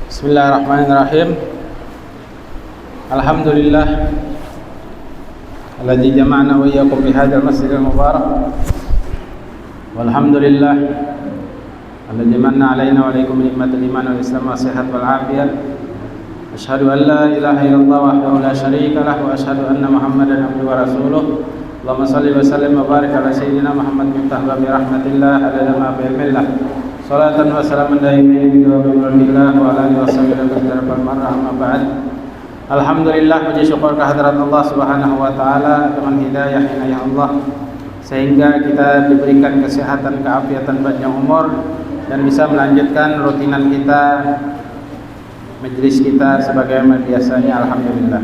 Bismillahirrahmanirrahim. Alhamdulillah alladzi jama'ana wa iyyakum fi hadzal masjidil mubarak. Walhamdulillah alladzi manna 'alaina wa 'alaikum bi ni'matil iman wal islam wa sihhat wal afiyah. Asyhadu an la ilaha illallah wahdahu la syarika lah wa asyhadu anna Muhammadan abduhu wa rasuluh. Allahumma shalli wa sallim wa barik ala sayyidina Muhammad miftah babi rahmatillah adada ma fi ilmillah. Salatan wa salaman daimin bi rahmatillah wa ala alihi washabihi wa marra amma ba'd. Alhamdulillah, puji syukur kehadirat Allah Subhanahu wa taala dengan hidayah inayah Allah sehingga kita diberikan kesehatan, keafiatan, panjang umur dan bisa melanjutkan rutinan kita, majlis kita sebagaimana biasanya. Alhamdulillah.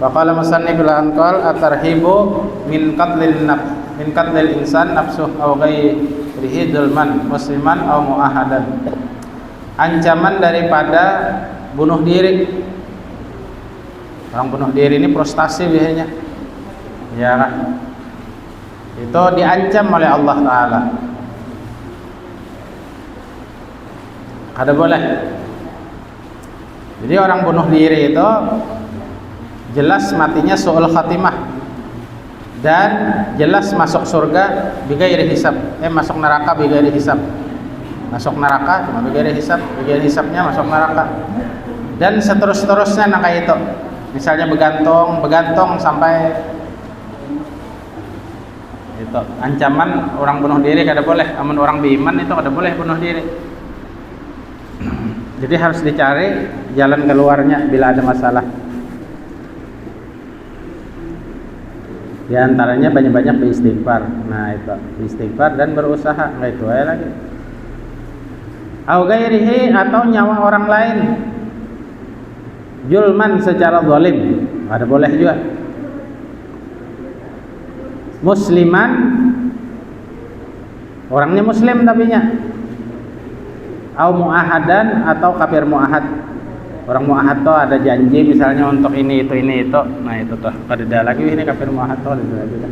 Wa qala musannif al-anqal at-tarhibu min qatlil insan nafsuh aw ghairihi dzulman musliman aw muahadan. Ancaman daripada bunuh diri. Orang bunuh diri ini frustasi biasanya, ya kan? Itu diancam oleh Allah Ta'ala. Kada boleh. Jadi orang bunuh diri itu jelas matinya su'ul khatimah dan jelas masuk surga bighairi hisab, masuk neraka bighairi hisab. Masuk neraka cuma bighairi hisab, bighairi hisabnya masuk neraka. Dan seterusnya kayak itu. Misalnya begantung sampai itu ancaman orang bunuh diri kada boleh. Amun orang beriman itu kada boleh bunuh diri. Jadi harus dicari jalan keluarnya bila ada masalah. Di antaranya banyak-banyak beristighfar. Nah itu beristighfar dan berusaha. Enggak itu aja lagi. Au ghairihi atau nyawa orang lain. Julman secara zalim, ada boleh juga. Musliman, orangnya muslim tapinya. Au muahadan atau kafir muahad. Orang muahad tuh ada janji misalnya untuk ini itu. Nah itu tuh kada ada lagi ini kafir muahad tuh ada juga.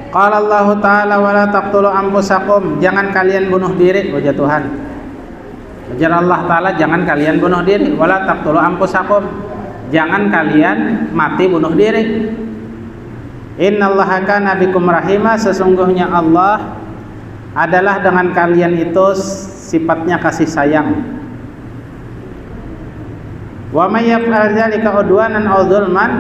Qala Allah Ta'ala wala taqtulu anfusakum, jangan kalian bunuh diri, wajah Tuhan. Ujar Allah Ta'ala, jangan kalian bunuh diri. Wala taqtulu anfusakum, jangan kalian mati bunuh diri. Innallaha kana bikum rahima, sesungguhnya Allah adalah dengan kalian itu sifatnya kasih sayang. Wa may yaf'al dzalika udwanan aw dzulman,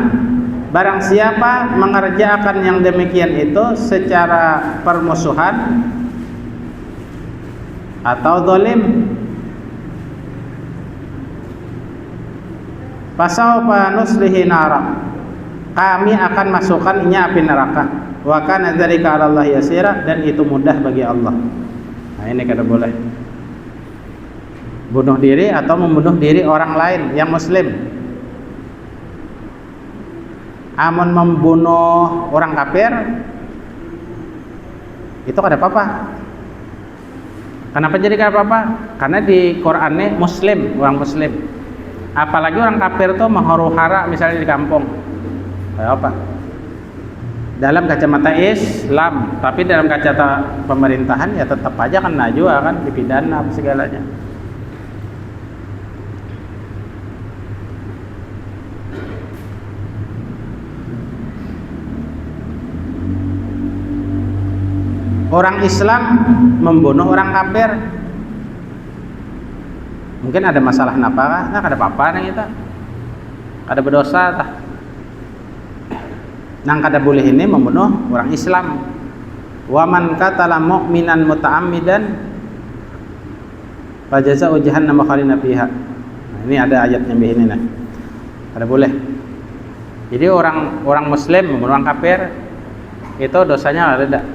barang siapa mengerjakan yang demikian itu secara permusuhan atau zalim, fasawfa nuslihi nara, kami akan masukkannya api neraka. Wa kana dzalika 'ala Allah yasira, dan itu mudah bagi Allah. Nah ini kada boleh bunuh diri atau membunuh diri orang lain yang muslim. Amun membunuh orang kafir itu kada apa-apa. Kenapa jadi kada apa-apa? Karena di Qur'annya muslim, orang muslim. Apalagi orang kafir tuh mahuru-hara misalnya di kampung. Kayak apa? Dalam kacamata Islam, tapi dalam kacamata pemerintahan ya tetap aja kena juga kan, dipidana apa segalanya. Orang Islam membunuh orang kafir, mungkin ada masalah napa? Nah, kada apa-apa nang kita, kada berdosa tah. Nang kada boleh ini membunuh orang Islam. Wa man qatala mu'minan muta'ammidan fajazaa'u jahannam khalidina fiha. Nah, ini ada ayatnya begini nah. Kada boleh. Jadi orang muslim membunuh orang kafir itu dosanya ada.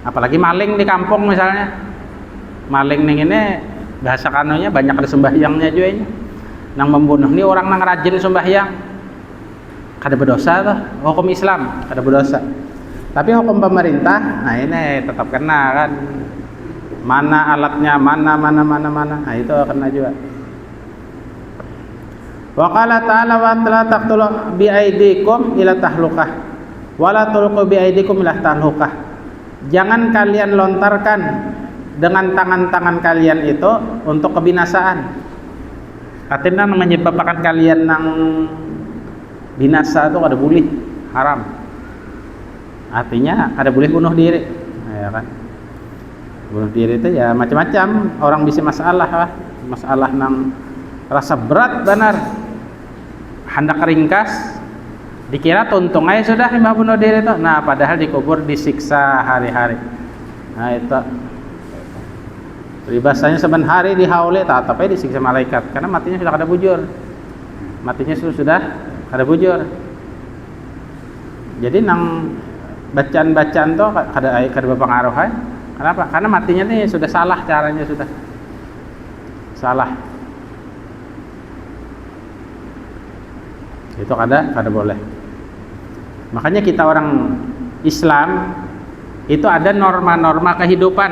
Apalagi maling di kampung misalnya, maling ning ini bahasa kanonya banyak ada sembahyangnya juga ini. Nang membunuh ini orang nang rajin sembahyang, kada berdosa tuh, hukum Islam kada berdosa. Tapi hukum pemerintah, nah ini tetap kena kan. Mana alatnya, mana, nah itu kena juga. Wa qala ta'ala wa la taqtulu bi aydikum ila tahlukah wa la tulqu bi aydikum ila tahlukah. Jangan kalian lontarkan dengan tangan-tangan kalian itu untuk kebinasaan. Artinya menyebabkan kalian nang binasa itu kada boleh, haram. Artinya kada boleh bunuh diri, ya kan? Bunuh diri itu ya macam-macam, orang bisa masalah nang rasa berat benar, hendak ringkas, dikira tuntung aja sudah limbah bunuh diri itu. Nah padahal dikubur disiksa hari-hari. Nah itu peribahasanya sebenarnya hari dihaule tapi disiksa malaikat karena matinya sudah kada bujur, matinya sudah kada bujur. Jadi nang bacaan-bacaan tuh kada berpengaruh. Kenapa? Karena matinya nih sudah salah, caranya sudah salah. Itu kada boleh. Makanya kita orang Islam itu ada norma-norma kehidupan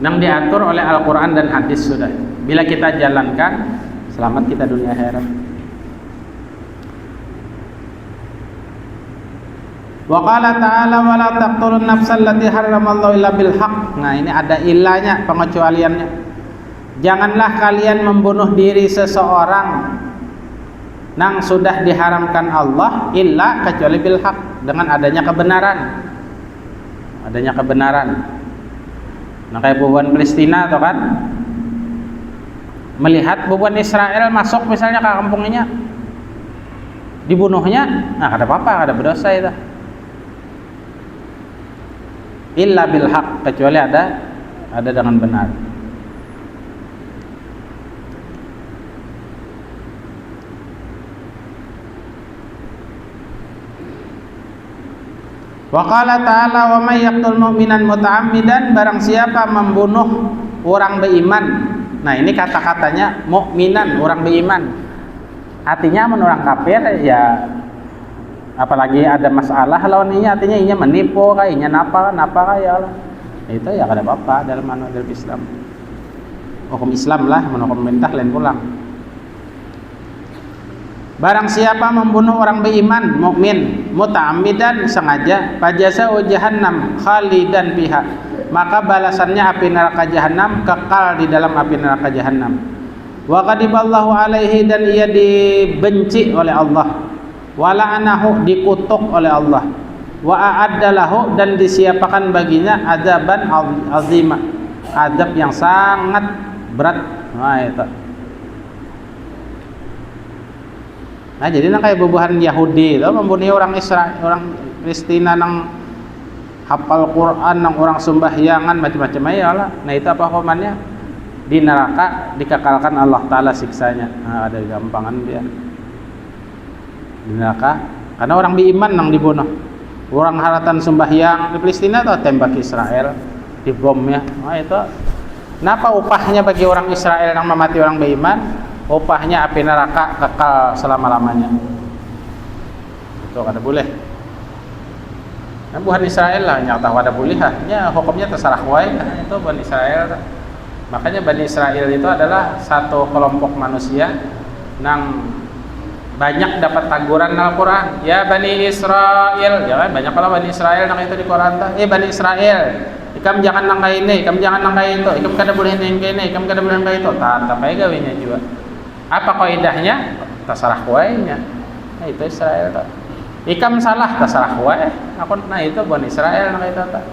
yang diatur oleh Al-Quran dan hadis sudah. Bila kita jalankan, selamat kita dunia akhirat. Wa qala ta'ala wa la taqtulun nafsal lati harramallahu illa bil haqq. Nah, ini ada ilahnya, pengecualiannya. Janganlah kalian membunuh diri seseorang yang sudah diharamkan Allah illa kecuali bil haqq, dengan adanya kebenaran. Adanya kebenaran. Nah, kayak bubuan Palestina atau kan melihat bubuan Israel masuk misalnya ke kampungnya, dibunuhnya, nah kada apa-apa, kada berdosa itu. Illa bil haq, kecuali ada dengan benar. Wa qala ta'ala wa may yaqtul mu'minan muta'ammidan, barang siapa membunuh orang beriman. Nah, ini kata-katanya mukminan, orang beriman. Artinya orang kafir ya, apalagi ada masalah lawan ini, artinya inya menipu kah, inya napa ya Allah. Itu ya kada apa-apa dalam dalam Islam. Hukum Islam lah, hukum pemerintah lain pulang. Barang siapa membunuh orang beriman, mukmin, muta'ammidan, sengaja, fajaza'u jahannam khalidan fiha, maka balasannya api neraka jahanam, kekal di dalam api neraka jahanam. Wa qadiballahu alaihi, dan ia dibenci oleh Allah. Wa la'anahu, dikutuk oleh Allah. Wa a'addalahu, dan disiapkan baginya azaban azimah, azab yang sangat berat. Nah itu. Nah jadi kayak bubuhan Yahudi itu membunuh orang Israel, orang Palestina nang hafal Quran, nang orang sembahyangan macam-macam aja lah. Nah itu apa hukumannya? Di neraka dikekalkan Allah Ta'ala siksanya. Nah ada gampangan dia di neraka karena orang beriman nang dibunuh. Orang haratan sembahyang di Palestina tuh tembak Israel, dibomnya. Nah itu kenapa upahnya bagi orang Israel yang memati orang beriman? Upahnya api neraka kekal selama-lamanya. Itu kada boleh. Nah, bukan Israel lah yang tahu ada boleh ya, hukumnya terserah wae. Nah, itu Bani Israel. Makanya Bani Israel itu adalah satu kelompok manusia yang banyak dapat teguran dalam Al-Quran. Ya Bani Israel, ya kan banyak kalau Bani Israel nang itu di Quran. Bani Israel, ikam jangan nangkai ini, ikam jangan nangkai itu, ikam kada boleh ini, ikam kada boleh nangkai itu. Tapi gawinya juga. Apa kaidahnya? Terserah wae-nya. Nah itu Israel tak. Ikam salah terserah wae. Nah itu Bani Israel nang itu tak.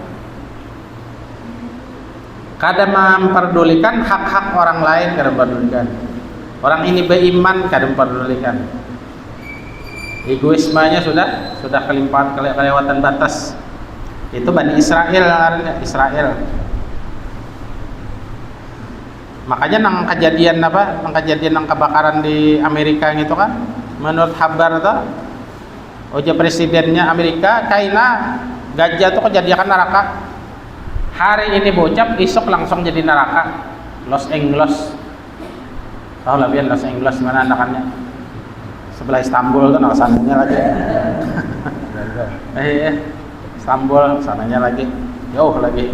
Kada memperdulikan hak-hak orang lain, kada memperdulikan. Orang ini beriman, kada memperdulikan. Egoismenya sudah kelewatan batas. Itu Bani Israel. Makanya nang kejadian nang kebakaran di Amerika gitu kan, menurut kabar itu ojo presidennya Amerika kaina gajah tuh kejadian neraka. Hari ini bocap, esok langsung jadi neraka. Los Angeles. Tahu lah biar Los Angeles mana anakannya? Sebelah Istanbul tuh, sananya lagi. Istanbul sananya lagi, jauh lagi.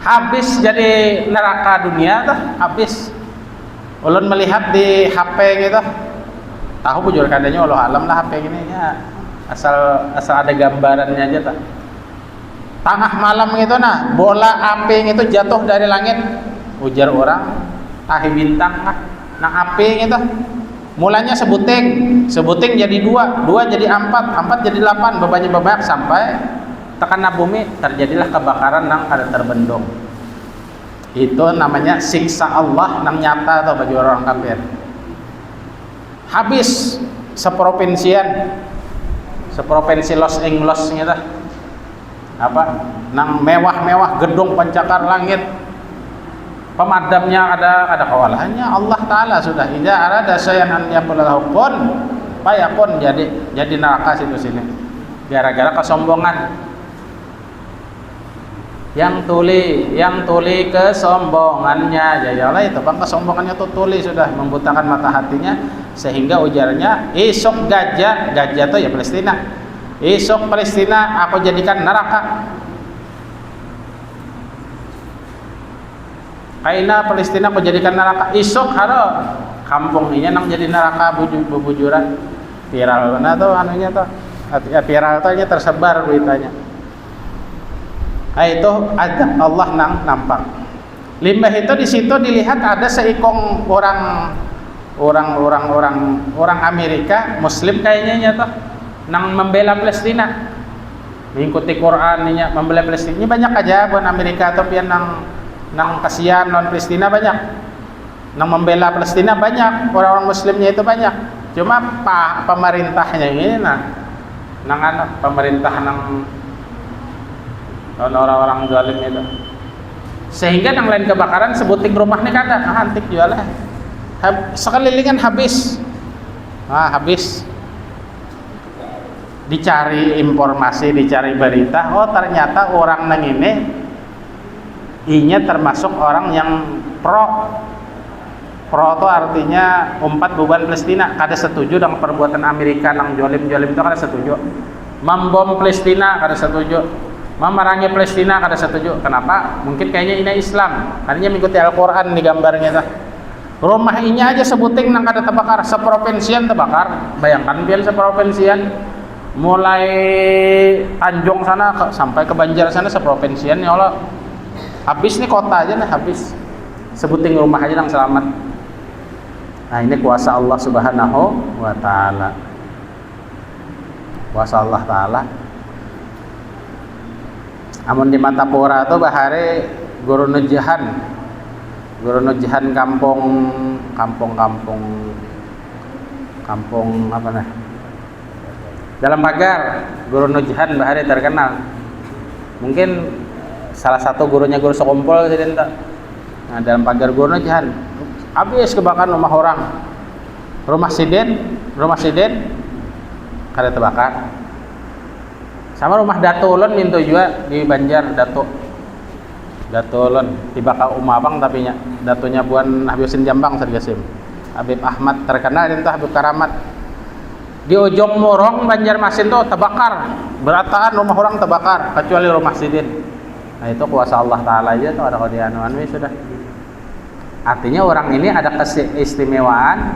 Habis jadi neraka dunia tuh, habis. Ulun melihat di HP gitu, tahu bujur kadanya Allah alam lah HP gini ya, asal ada gambarannya aja tak. Tengah malam gitu nah, bola api itu jatuh dari langit, ujar orang, tahi bintang lah, nah api gitu. Mulanya sebuting jadi dua jadi empat jadi 8, bebanyak sampai tekana bumi, terjadilah kebakaran nang kada terbendung. Itu namanya siksa Allah nang nyata atau bagi orang kafir. Habis seprovinsi Los Angeles gitu. Apa? Nang mewah-mewah gedung pencakar langit. Pemadamnya ada kewalahannya Allah Taala sudah. Idza arada syai'an an yaqula lahu kun fayakun, jadi neraka sini. Gara-gara kesombongan. Yang tuli kesombongannya, jajalah itu bang, kesombongannya tuh tuli sudah membutakan mata hatinya, sehingga ujarnya esok gajah tuh ya Palestina, esok Palestina aku jadikan neraka. Kaina Palestina aku jadikan neraka, esok haro kampung ini nang jadi neraka bujuran. Viral mana tuh anunya tuh, viral tuh tersebar beritanya. Itu azab Allah nang nampak. Limbah itu di situ dilihat ada seikong orang Amerika Muslim kayaknya tuh nang membela Palestina, mengikuti Qurannya membela Palestina. Ini banyak aja buat Amerika atau pian nang kasihan non Palestina banyak, nang membela Palestina banyak, orang-orang Muslimnya itu banyak. Cuma pemerintahnya ini pemerintah orang-orang zalim itu, sehingga yang lain kebakaran sebuting rumah nih kada antik jualnya sekelilingan habis dicari informasi, dicari berita, oh ternyata orang nang ini termasuk orang yang pro itu artinya umpat beban Palestina, kada setuju dengan perbuatan Amerika nang jolim itu, kada setuju membom Palestina, kada setuju memerangi Palestina, kada setuju. Kenapa? Mungkin kayaknya ini Islam, hanya mengikuti Al-Quran di gambarnya tuh. Rumah ini aja sebuting nang kada terbakar, seprovinsian terbakar. Bayangkan biar seprovinsian, mulai Tanjung sana sampai ke Banjar sana seprovinsian, ya Allah, habis nih kota aja nih habis, sebuting rumah aja yang selamat. Nah ini kuasa Allah Subhanahu wa Ta'ala, kuasa Allah Ta'ala. Amun di Matapura itu bahare guru nujahan kampung apa nah, dalam pagar guru nujahan bahare terkenal. Mungkin salah satu gurunya guru sekumpul sih entah. Nah dalam pagar guru nujahan habis kebakaran rumah siden kada terbakar. Sama rumah Dato Ulun minto juga di Banjar, Dato Ulun tiba ka Umabang, tapi datonya buan Habib Husin Jambang Sargasim, Habib Ahmad terkenal itu Habib Karamat. Di ujung Murong Banjarmasin tuh terbakar, berataan rumah orang terbakar kecuali rumah Sidin. Nah itu kuasa Allah Ta'ala aja tuh, ada kodianuan sudah. Artinya orang ini ada keistimewaan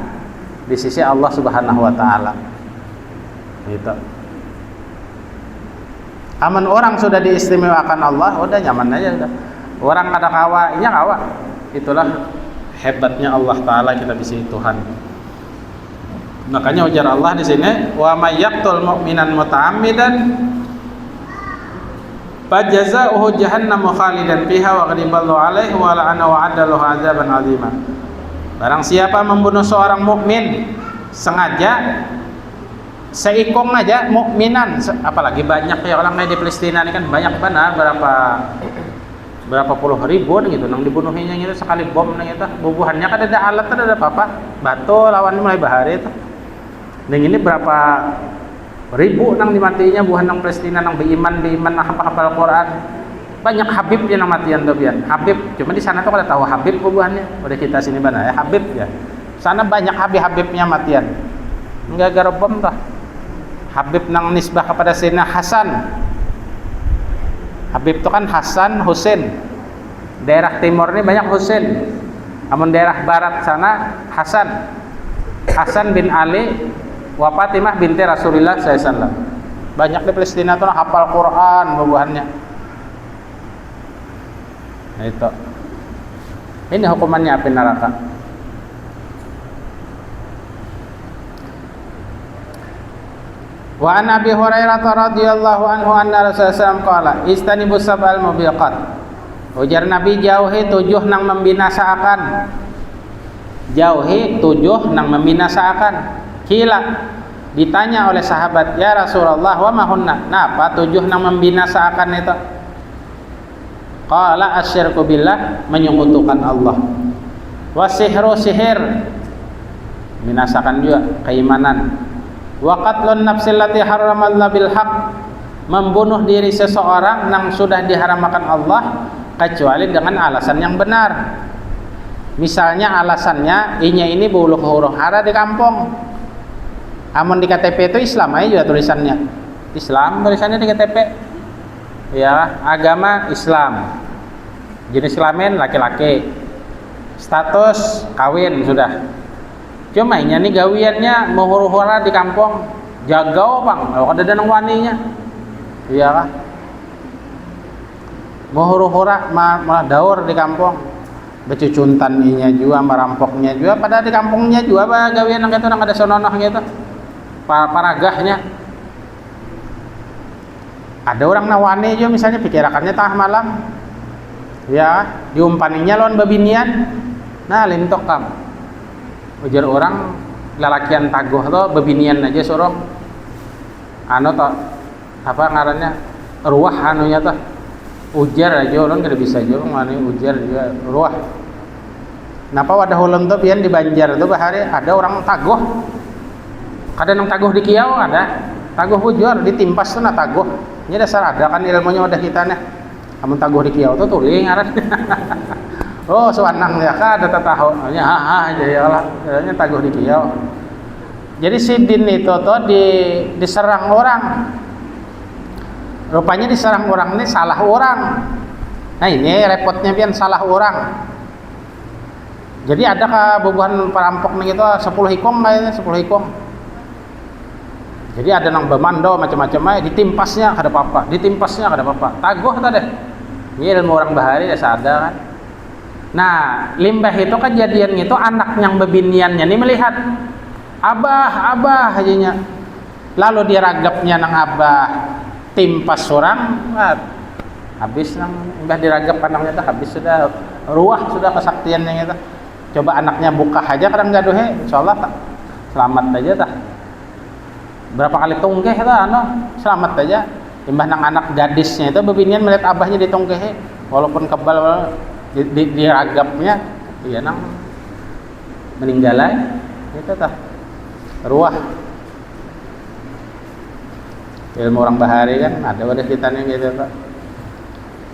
di sisi Allah Subhanahu wa Ta'ala gitu. Aman orang sudah diistimewakan Allah, udah nyaman aja udah. Orang kada kawa, iya kawa. Itulah hebatnya Allah Taala, kita bisa Tuhan. Makanya ujar Allah di sini, wa may yaqtul mu'minan muta'ammidan fajaza'uhu jahannamu khalidan fiha wa ghadiballahu alaihi wa la'ana wa 'addalahu 'adzaban 'azima. Barang siapa membunuh seorang mukmin sengaja, seikong aja mukminan, apalagi banyak ya orang di Palestina ini kan banyak benar, berapa puluh ribu gitu nang dibunuhinya gitu sekali bom nang itu bubuhannya kan ada alat, ada apa batu lawan mulai bahari itu nang ini berapa ribu nang dimatinya buhan nang Palestina nang beiman nang hafal Quran. Banyak Habib yang matian tuh bian Habib, cuma di sana tuh kada tahu Habib bubuhannya, udah kita sini benar ya Habib ya, sana banyak Habibnya matian enggak gara bom tah. Habib nang nisbah kepada Sayyidina Hasan. Habib itu kan Hasan Husain. Daerah timur ini banyak Husain. Amun daerah barat sana Hasan bin Ali wa Fatimah binti Rasulullah SAW. Banyak di Palestina tuh hafal Quran bubuhannya. Nah itu. Ini hukumannya api neraka. Wa an Abi Hurairah radhiyallahu anhu anna Rasulullah SAW qala istanibus sab'al mubiqat. Ujar Nabi, jauhi 7 nang membinasakan. Jauhi 7 nang membinasakan. Kila ditanya oleh sahabat, ya Rasulullah, wa mahunna? Napa 7 nang membinasakan itu? Qala asyirku billah, menyekutukan Allah. Wasihru, sihir, binasakan juga keimanan. Wa qatlun nafsil lati haramallahu bil haq, membunuh diri seseorang yang sudah diharamkan Allah kecuali dengan alasan yang benar. Misalnya alasannya ini bulu huru hara di kampung. Amun di KTP itu Islam aja juga tulisannya. Islam tulisannya di KTP. Ya, agama Islam. Jenis kelamin laki-laki. Status kawin sudah. Cuma ini nih gawiannya mau huru-hara di kampung, jagau bang, kalau ada danang waninya, iya kah? Mau huru-hara malah daur di kampung, becuntan inya juga, merampoknya juga, pada di kampungnya juga, bah gawian yang itu nang ada sononoh gitu, paragahnya. Ada orang nawani juga misalnya pikirakannya tengah malam, ya diumpaninya lawan babinian, nah lintok kam. Ujar orang lalakian taguh tuh bebinian aja sorong anu tuh apa ngarannya ruah anunya tuh ujar aja orang tidak bisa juga ngani ujar juga ruah. Napa wadah ulun tuh pian di Banjar tuh bahari ada orang taguh, kadang yang taguh di Kiau ada taguh ujar ditimpas tuh na taguh. Ini dasar ada kan ilmunya wadah kita nih. Amun taguh di Kiau tuh tuling ngaran. Oh, suanang ya kah ada tahu. Nya aja ya lah. Nya taguh di Kiau. Jadi si Din itu tuh diserang orang. Rupanya diserang orang ini salah orang. Nah, ini repotnya pian salah orang. Jadi ada kebubuhan perampok nih gitu 10 hikong kayaknya 10 hikong. Jadi ada nang bemando macam-macam aja ditimpasnya kada apa-apa, ditimpasnya kada apa-apa. Taguh tadi. Ini ilmu orang bahari ya sadar kan. Nah, limbah itu kejadian itu anak yang bebiniannya ini melihat abah aja. Lalu diragapnya nang abah timpas orang, habis nang limbah diragap anaknya tuh habis sudah ruah sudah kesaktiannya itu. Coba anaknya buka aja kadang gaduhe, insyaallah tak selamat aja tah. Berapa kali tungkeh tah selamat aja. Limbah nang anak gadisnya itu bebinian melihat abahnya ditungkeh walaupun kebal diragapnya iya nang meninggalai itu tah ruah ilmu orang bahari kan ada wadah kita nih gitu tah.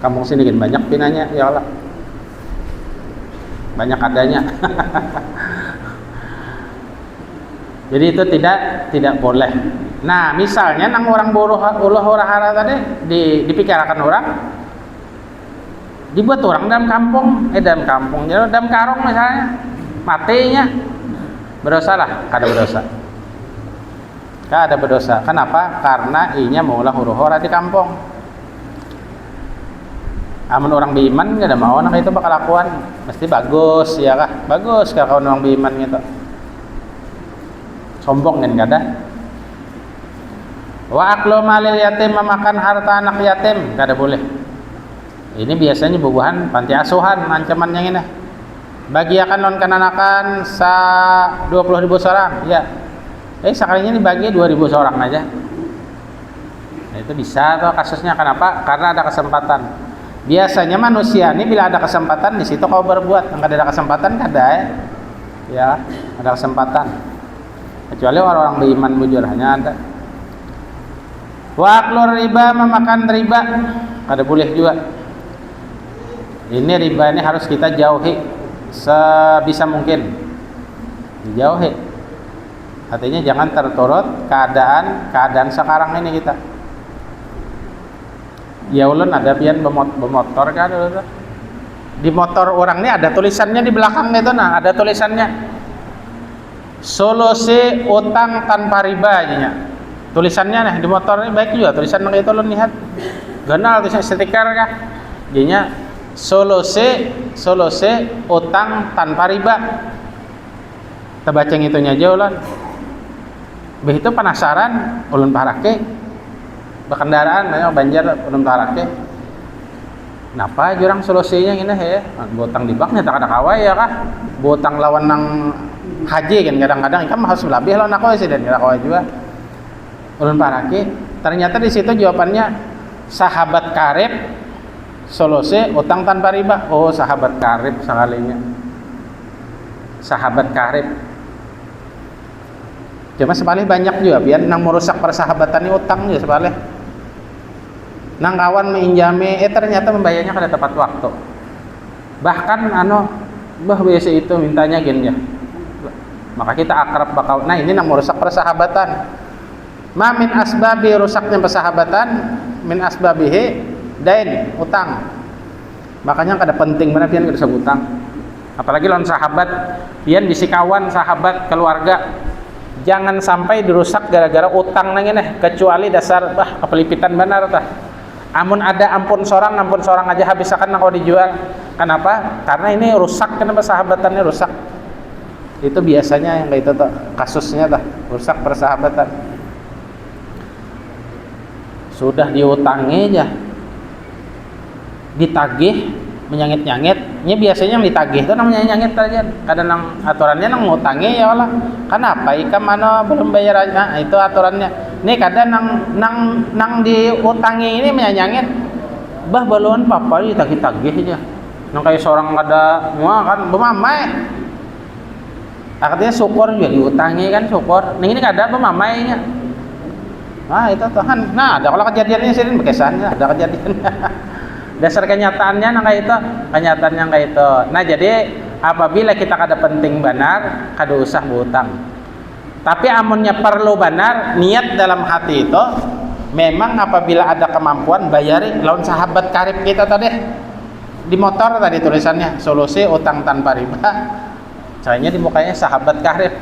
Kampung sini kan banyak pinanya ya Allah banyak adanya. Jadi itu tidak boleh. Nah misalnya nang orang ulah hara tadi dipikirkan orang dibuat orang dalam kampung, dalam karong misalnya, matinya berdosa lah, kada berdosa. Kenapa? Karena inya maulah huru-hara di kampung. Amun orang beiman kada mau nak itu bakal lakuan, mesti bagus ya kah? Bagus kalau orang beiman gitu. Sombong kan kada? Wa aklu malil yatim, memakan harta anak yatim kada boleh. Ini biasanya bubuhan panti asuhan ancamannya ini. Bagiakan non kananakan 20.000 seorang, ya. Sekalinya dibagi 2.000 seorang aja. Nah, itu bisa tuh kasusnya kenapa? Karena ada kesempatan. Biasanya manusia ini bila ada kesempatan di situ kau berbuat, enggak ada kesempatan kada ya. Ada kesempatan. Kecuali orang-orang beriman bujur hanya ada. Wa aklur riba, memakan riba kada boleh juga. Ini riba ini harus kita jauhi sebisa mungkin. Dijauhi. Artinya jangan terturut keadaan sekarang ini kita. Ya ulun ada pian bemotor kan dulu. Di motor orang ini ada tulisannya di belakang itu, nah ada tulisannya solusi utang tanpa riba nya. Tulisannya nih di motor ini baik juga tulisan itu lo lihat. Ganal tulisan stiker kah? Jadinya solusi utang tanpa riba. Kita baca ngitunya aja ulan. Begitu penasaran ulun parake berkendaraan banyak banjar ulun parake. Kenapa jurang solusinya ini ya? Botang di baknya tak ada kawai ya kah? Botang lawan nang haji kan kadang-kadang kan harus lebih lawan aku sih dan kira kawai juga. Ulun parake ternyata di situ jawabannya sahabat karib solusi utang tanpa riba. Oh, sahabat karib sekalinya. Sahabat karib. Cuma sebalik banyak juga biar nang merusak persahabatan ini utang juga sebalik. Nang kawan menginjami ternyata membayarnya kada tepat waktu. Bahkan biasa itu mintanya gini ya. Maka kita akrab bakal. Nah, ini nang merusak persahabatan. Ma min asbabi rusaknya persahabatan min asbabihi dain utang. Makanya kada penting mana pian kada utang. Apalagi lawan sahabat, pian bisi kawan, sahabat, keluarga. Jangan sampai dirusak gara-gara utang nang ini, kecuali dasar kepelipitan benar tah. Amun ada ampun seorang aja habisakan nang kau dijual. Kenapa? Karena ini rusak, kenapa sahabatannya rusak? Itu biasanya yang kayak itu tuh, kasusnya tah, rusak persahabatan. Sudah diutangi aja, ditagih, menyangit-nyangit. Ini biasanya yang ditagih itu namanya nyangit aja. Kadang nang aturannya nang ngutangi ya Allah. Kenapa ikam belum bayar aja? Nah, itu aturannya. Nih kadang nang diutangi ini menyangit. Bah balon papa ditagih-tagih aja. Nang kayak seorang ada semua kan bemamai. Artinya syukur juga diutangi kan syukur. Nih ini kadang bemamainya. Nah itu Tuhan. Nah ada kalau kejadiannya sih berkesannya ada kejadiannya. Dasar kenyataannya nang kayak itu, kenyataannya kayak itu. Nah jadi apabila kita kada penting benar, kada usah berutang. Tapi amunnya perlu benar, niat dalam hati itu memang apabila ada kemampuan bayari lawan sahabat karib kita tadi di motor tadi tulisannya solusi utang tanpa riba. Caranya di mukanya sahabat karib.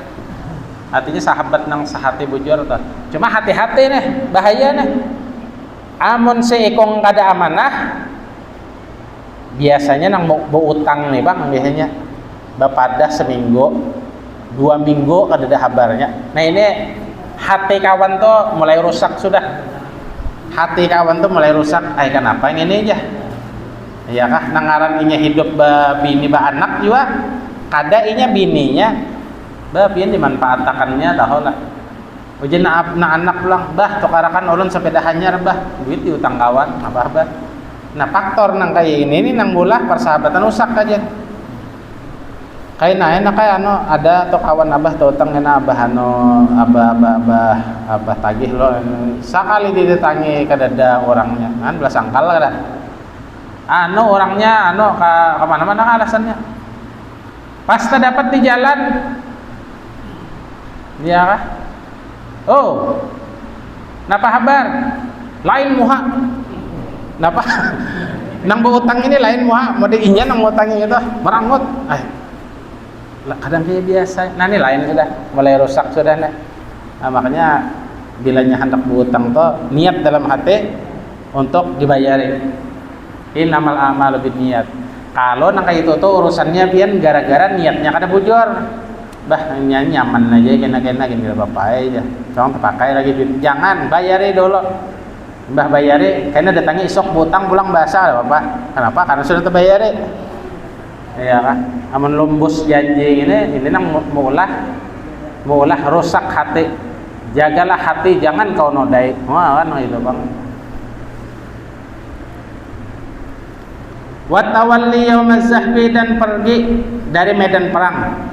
Artinya sahabat nang sehati bujur tuh. Cuma hati-hati nih, bahaya nih. Amun seikong kada amanah biasanya nang mau utang nih bang biasanya bapadah seminggu 2 minggu kada ada kabarnya. Nah ini hati kawan tuh mulai rusak sudah. Hati kawan tuh mulai rusak. Kenapa yang ini aja? Iya kah nangaran inya hidup bini anak juga kada inya bininya bian dimanfaatakannya tahu lah. Ujian na anak pulang tukarakan ulun sepeda hanyar duit diutang kawan bah. Nah faktor nang kayak ini nang mulah persahabatan rusak aja. Kayak ada tuh kawan abah tuh utang kena abah abah tagih lo sekali ditangi kadada orangnya kan belas angkal kada. Orangnya ke mana-mana alasannya. Pas dapat di jalan iya kah? Oh. Napa kabar? Lain muha. Napa? Nang utang ini lain muha, mode inya nang utangnya itu merangut. Kadang kayak biasa. Nah ini lain sudah, mulai rusak sudah nih. Nah, makanya bilanya hendak berutang tuh niat dalam hati untuk dibayarin. Innamal a'malu binniyat. Kalau nang kayak itu tuh urusannya pian gara-gara niatnya kada bujur. Nyaman aja kena gini bapak aja. Jangan terpakai lagi duit. Jangan bayari dulu. Bayari karena datangnya isok butang pulang basah bapak. Kenapa? Karena sudah terbayari. Iya kan? Amun lumbus janji ini nang mulah rusak hati. Jagalah hati, jangan kau nodai. Wah kan itu bang. Watawalli yaumaz zahfi dan pergi dari medan perang.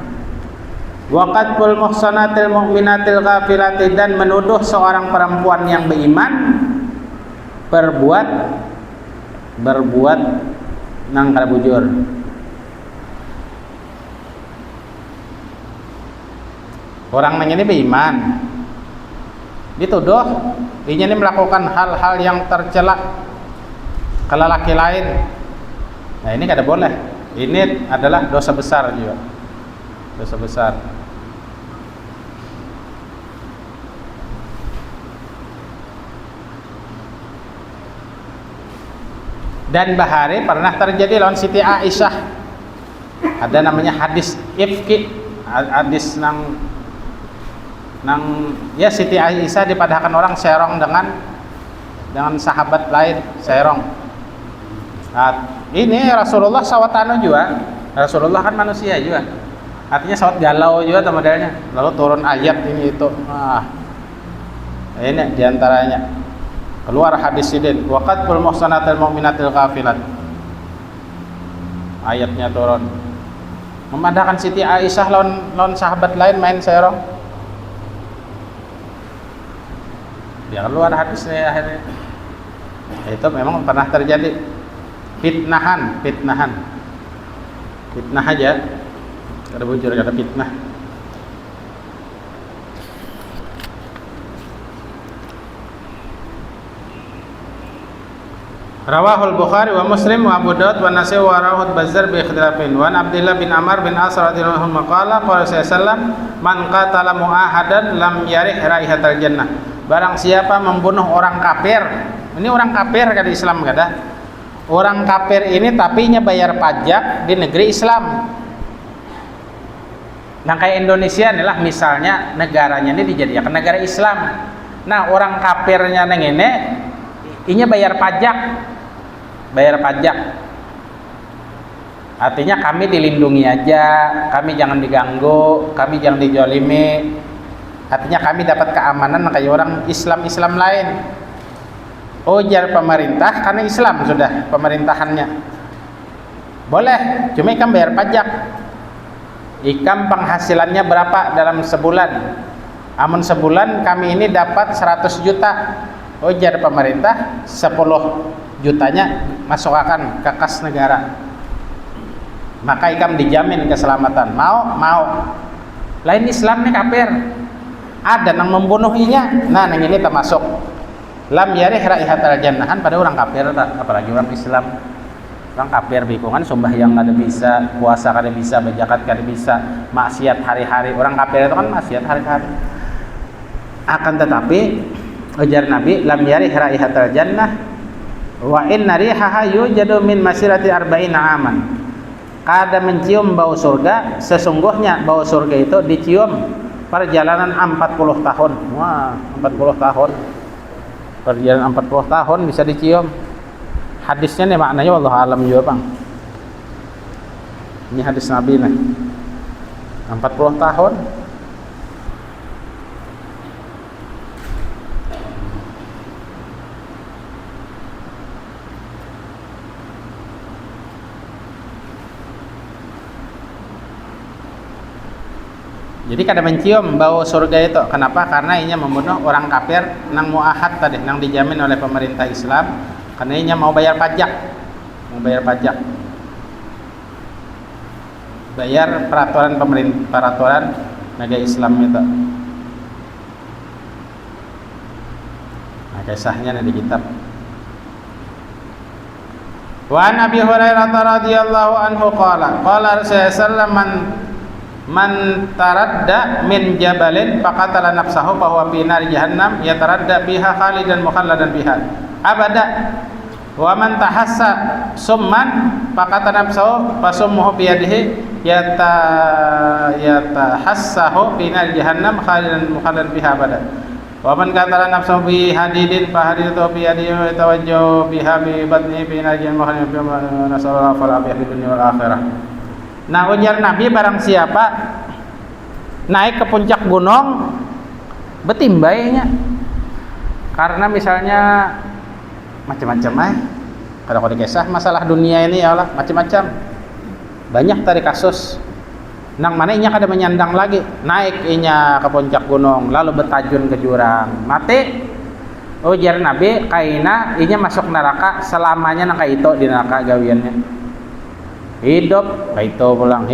Waqatul muhsanatil mu'minatil ghafilati dan menuduh seorang perempuan yang beriman berbuat nang kada bujur. Orang nang ini beriman dituduh ini melakukan hal-hal yang tercela ke lelaki lain. Nah ini kada boleh. Ini adalah dosa besar juga. Dosa besar. Dan bahari pernah terjadi lawan Siti Aisyah. Ada namanya hadis ifki, hadis nang ya Siti Aisyah dipadahkan orang serong dengan sahabat lain serong. Nah, ini Rasulullah sawatano juga. Rasulullah kan manusia juga. Artinya sawat galau juga modelnya. Lalu turun ayat ini itu. Ini diantaranya. Keluar hadis ini. Waqatul muhsanatil mu'minatil ghafilat. Ayatnya turun. Memadahkan Siti Aisyah lawan sahabat lain main serong. Dia keluar hadisnya akhirnya. Itu memang pernah terjadi. Fitnah aja. Kada bujur, kada fitnah. Rawahul Bukhari wa Muslim wa Abu Daud wa Nasa'i wa Rawahul Bazzar bi ikhtilafin. Wa Abdullah bin Amr bin As radhiyallahu anhu qala qala sallallahu man qatala mu'ahadan lam yarih raihatal jannah. Barang siapa membunuh orang kafir. Ini orang kafir kada Islam kada. Orang kafir ini tapi nya bayar pajak di negeri Islam. Nah kayak Indonesia inilah misalnya negaranya ini dijadikan negara Islam. Nah orang kafirnya neng ini bayar pajak. Artinya kami dilindungi aja, kami jangan diganggu, kami jangan dijolimi. Artinya kami dapat keamanan kayak orang Islam lain. Ujar pemerintah karena Islam sudah pemerintahannya. Boleh, cuma ikam bayar pajak. Ikam penghasilannya berapa dalam sebulan? Amun sebulan kami ini dapat 100 juta. Ujar pemerintah 10 jutanya masukkan ke kas negara. Maka ikam dijamin keselamatan. Mau. Lain Islam nih kafir. Ada yang membunuhinya. Nah, yang ini termasuk lam yarih raihatal jannahan pada orang kafir, apalagi orang Islam. Orang kafir bikungan sembahyang kada bisa, puasa kada bisa, berzakat kada bisa, maksiat hari-hari. Orang kafir itu kan maksiat hari-hari. Akan tetapi ujar Nabi lam yarih raihatal jannah wa inna rihaha yujadu min masirati arba'ina aman. Kada mencium bau surga, sesungguhnya bau surga itu dicium perjalanan 40 tahun. Wah, 40 tahun. Perjalanan 40 tahun bisa dicium. Hadisnya nih maknanya wallahu alam juga, Bang. Ini hadis Nabi nih. 40 tahun. Jadi kada mencium bau surga itu. Kenapa? Karena inya membunuh orang kafir nang muahad tadi, nang dijamin oleh pemerintah Islam. Karena inya mau bayar pajak. Bayar peraturan negara Islam itu. Nah, kisahnya ada di kitab. Wa Nabi Hurairah radhiyallahu anhu qala Rasulullah sallallahu man taradda min jabalin faqatala nafsahu fa huwa fi nar jahannam yataradda biha khalidan mukhalladan biha abada wa man tahassa summan faqatala nafsahu fa summuhu bi yadihi yatahassahu fi nar jahannam khalidan mukhalladan biha abada wa man qatala nafsahu bi hadidin fa hadidatu bi yadihi tawajjahu biha bi batnihi fi nar jahannam khalidan biha nasallallahu alaihi fid dunya wal akhirah. Nah ujar Nabi barang siapa naik ke puncak gunung betimbainya karena misalnya macam-macam kalau kisah masalah dunia ini ya Allah macam-macam banyak tadi kasus nang mana inya kada menyandang lagi naik inya ke puncak gunung lalu bertajun ke jurang mati ujar Nabi kaina inya masuk neraka selamanya nang kaito di neraka gawiannya hidup, itu pulang.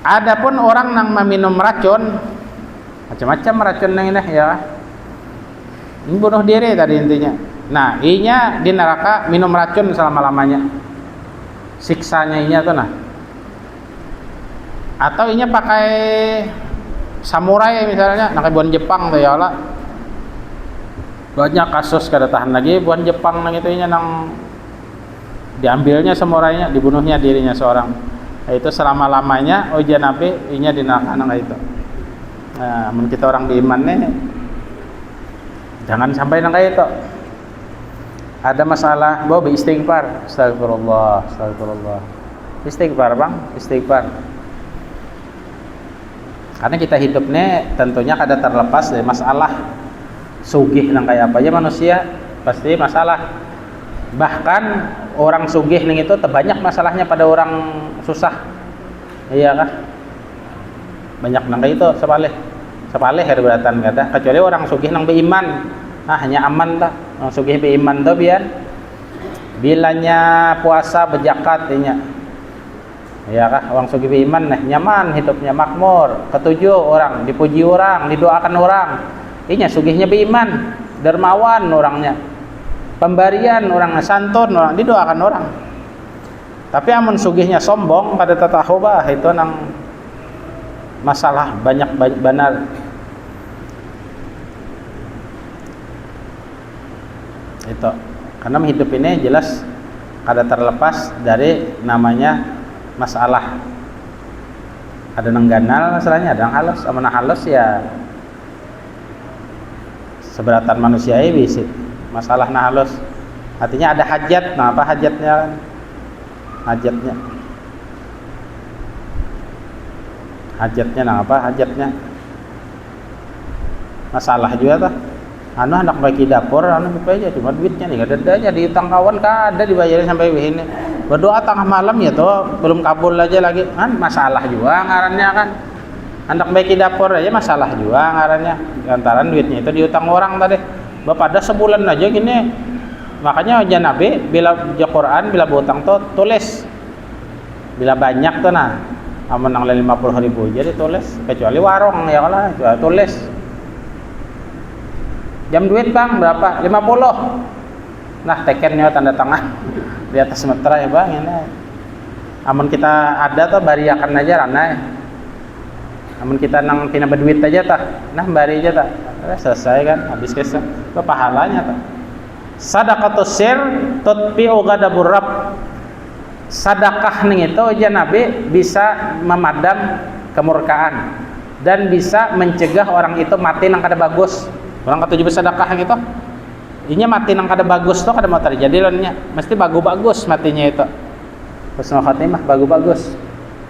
Adapun orang yang meminum racun, macam-macam racun yang ini ya. Ini bunuh diri tadi intinya. Nah, inya di neraka minum racun selama-lamanya. Siksanya inya tuh nah. Atau inya pakai samurai misalnya, nak buan Jepang tuh ya Allah. Banyak kasus kada tahan lagi buan Jepang nang itu inya nang diambilnya samurainya, dibunuhnya dirinya seorang. Nah, itu selama-lamanya ujian Nabi inya di neraka nang itu. Nah, mun kita orang beriman nih jangan sampai nang itu. Ada masalah, bawa beristighfar. Astagfirullah, astagfirullah. Istighfar, Bang, istighfar. Karena kita hidupnya tentunya kada terlepas dari masalah. Sugih nang kayak apa aja manusia pasti masalah. Bahkan orang sugih ning itu terbanyak masalahnya pada orang susah. Iya kah? Banyak nang itu sepalih hari beratan kada, kecuali orang sugih nang beriman. Hanya aman tak. Orang sugih beriman tuh biar bilanya puasa berzakat inya. Ya kah? Orang sugih beriman nah nyaman hidupnya, makmur, ketujuh orang, dipuji orang, didoakan orang. Inya sugihnya beriman, dermawan orangnya. Pemberian orangnya santun, orang didoakan orang. Tapi amun sugihnya sombong pada tatahubah itu nang masalah banyak benar. Itu karena hidup ini jelas kada terlepas dari namanya masalah. Ada nang ganal masalahnya, ada nang halus. Amun halus ya seberatan manusia bisa masalah nah halus. Artinya ada hajat. Nah, apa hajatnya? Hajatnya nah apa hajatnya? Masalah juga tuh. Hendak bagi dapur, aja cuma duitnya nih kada ada, diutang kawan kada dibayarin sampai begini. Berdoa tengah malam ya tuh belum kabul aja lagi. Kan masalah juga ngarannya kan. Hendak bagi dapur aja masalah juga ngarannya. Lantaran duitnya itu diutang orang tadi. Bapak ada sebulan aja gini. Makanya aja Nabi bila baca Quran bila berutang tuh tulis. Bila banyak tuh nah. Amun nang 50.000 jadi tulis, kecuali warung ya lah tulis. Jam duit Bang berapa? 50. Nah, tekennya tanda tangan di atas meter ya Bang ini. Amun kita ada tuh bariakan aja ranai. Amun kita nang pina berduit aja tah. Nah, bari aja tah. Selesai kan habis kesah. Apa pahalanya tah? Sadaqatus sir tutfi'u ghadabur rabb. Sedekah ning itu aja Nabi bisa memadam kemurkaan dan bisa mencegah orang itu mati nang kada bagus. Orang ketujuh bersedekah gitu, inya mati nang kada bagus tuh kada mau terjadi lainnya, mesti bagus matinya itu. Husnul khatimah bagus.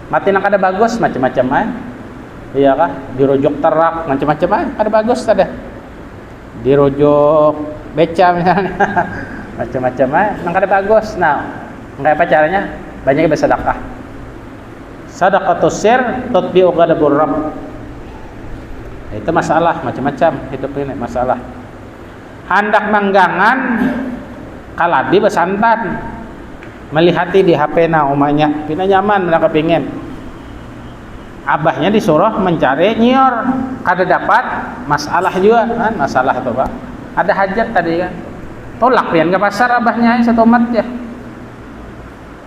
Mati nang kada bagus macam-macam aja. Iya kah? Dirujuk terak macam-macam aja, kada bagus tadi. Dirujuk beca misalnya. Macam-macam aja, nang kada bagus. Nah, kayak apa caranya? Banyak bersedekah. Sadaqatus sir tutbi'u ghadabur rabb. Itu masalah macam-macam hidup ini masalah. Hendak manggangan kaladi besantan melihati di HP na umanya pina nyaman mereka pingin. Abahnya disuruh mencari nyior kada dapat masalah juga kan masalah tuh Pak. Ada hajat tadi kan. Tolak pian ke pasar abahnya satu mat ya.